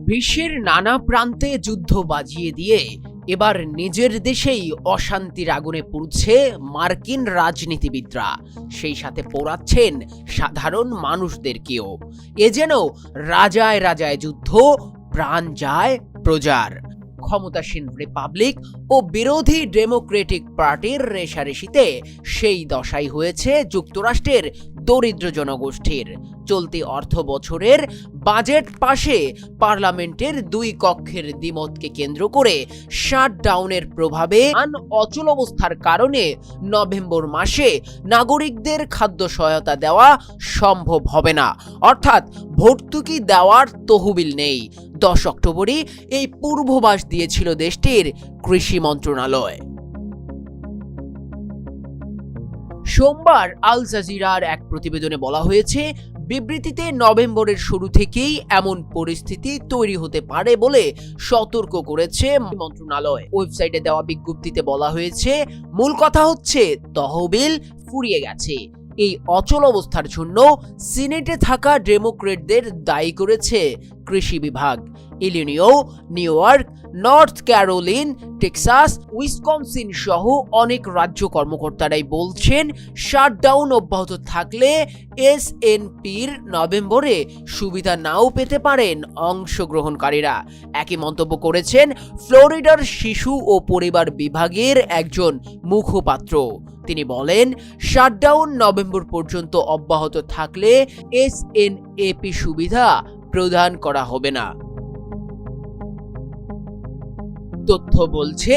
বিশ্বের নানা প্রান্তে যুদ্ধ বাজিয়ে দিয়ে এবার নিজের দেশেই অশান্তির আগুনে পুড়ছে মার্কিন রাজনীতিবিদরা, সেই সাথে পোড়াচ্ছেন সাধারণ মানুষদেরকেও। এ যেন রাজায় রাজায় যুদ্ধ, প্রাণ যায় প্রজার। ক্ষমতাসীন রিপাবলিক ও বিরোধী ডেমোক্রেটিক পার্টির রেষারেষিতে সেই দশাই হয়েছে যুক্তরাষ্ট্রের দরিদ্র জনগোষ্ঠীর। চলতি অর্থ বছরের বাজেট পাশে পার্লামেন্টের দুই কক্ষের দ্বিমতকে কেন্দ্র করে শাটডাউনের প্রভাবে অচল অবস্থার কারণে নভেম্বর মাসে নাগরিকদের খাদ্য সহায়তা দেওয়া সম্ভব হবে না, অর্থাৎ ভর্তুকি দেওয়ার তহবিল নেই। 10 অক্টোবরই এই পূর্বাভাস দিয়েছিল দেশটির কৃষি মন্ত্রণালয়। সোমবার আল জাজিরার এক প্রতিবেদনে বলা হয়েছে, বিবৃতিতে নভেম্বরের শুরু থেকেই এমন পরিস্থিতি তৈরি হতে পারে বলে সতর্ক করেছে মন্ত্রণালয়। ওয়েবসাইটে দেওয়া বিজ্ঞপ্তিতে বলা হয়েছে, মূল কথা হচ্ছে তহবিল ফুরিয়ে গেছে। এই অচল অবস্থার জন্য সিনেটে থাকা ডেমোক্রেটদের দায়ী করেছে কৃষি বিভাগ। Illinois, New York, North Carolina, Texas, Wisconsin সহ অনেক রাজ্য কর্মকর্তারাই বলছেন, শাটডাউন অব্যাহত থাকলে এসএনপির নভেম্বরে সুবিধা নাও পেতে পারেন অংশগ্রহণকারীরা। একই মন্তব্য করেছেন ফ্লোরিডার শিশু ও পরিবার বিভাগের একজন মুখপাত্র। তিনি বলেন, শাটডাউন নভেম্বর পর্যন্ত অব্যাহত থাকলে এসএনএপি সুবিধা প্রদান করা হবে না। তথ্য বলছে,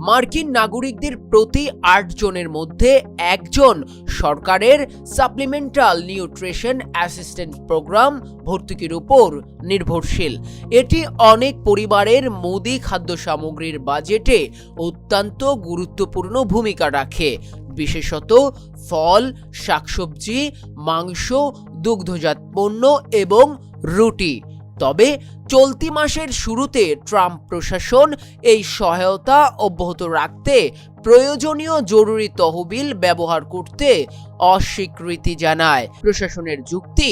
মার্কিন নাগরিকদের প্রতি 8 জনের মধ্যে 1 জন সরকারের সাপ্লিমেন্টাল নিউট্রিশন অ্যাসিস্ট্যান্স প্রোগ্রাম ভর্তুকির উপর নির্ভরশীল। এটি অনেক পরিবারের মুদি খাদ্য সামগ্রীর বাজেটে অত্যন্ত গুরুত্বপূর্ণ ভূমিকা রাখে, বিশেষত ফল, শাকসবজি, মাংস, দুগ্ধজাত পণ্য এবং রুটি। তবে চলতি মাসের শুরুতে ট্রাম্প প্রশাসন এই সহায়তা অব্যাহত রাখতে প্রয়োজনীয় জরুরি তহবিল ব্যবহার করতে অস্বীকৃতি জানায়। প্রশাসনের যুক্তি,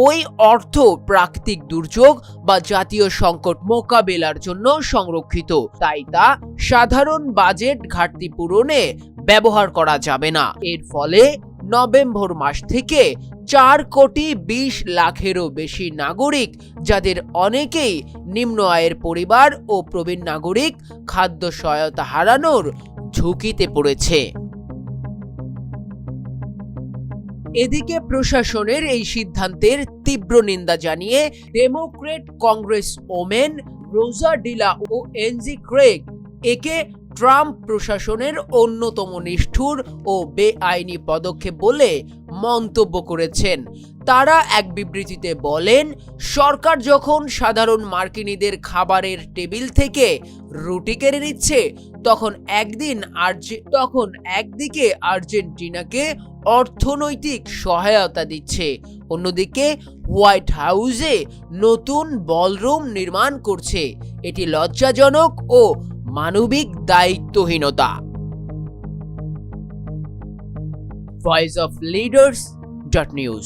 ওই অর্থ প্রাকৃতিক দুর্যোগ বা জাতীয় সংকট মোকাবেলার জন্য সংরক্ষিত, তাই তা সাধারণ বাজেট ঘাটতি পূরণে ব্যবহার করা যাবে না। এর ফলে নভেম্বর মাস থেকে 4,20,00,000-এরও বেশি নাগরিক, যাদের অনেকেই নিম্ন আয়ের পরিবার ও প্রবীণ নাগরিক, খাদ্য সহায়তা হারানোর ঝুঁকিতে পড়েছে। এদিকে প্রশাসনের এই সিদ্ধান্তের তীব্র নিন্দা জানিয়ে ডেমোক্রেট কংগ্রেস ওমেন রোজা ডিলা ও এনজি ক্রেগ একে ট্রাম্প প্রশাসনের অন্যতম নিষ্ঠুর ও বেআইনি পদক্ষেপ বলে মন্তব্য করেছেন। তারা এক বিবৃতিতে বলেন, সরকার যখন সাধারণ মার্কিনীদের খাবারের টেবিল থেকে রুটি কেড়ে নিচ্ছে, তখন একদিকে আর্জেন্টিনাকে অর্থনৈতিক সহায়তা দিচ্ছে, অন্যদিকে হোয়াইট হাউসে নতুন বলরুম নির্মাণ করছে। এটি লজ্জাজনক ও মানবিক দায়িত্বহীনতা। Voice of লিডার্স.নিউজ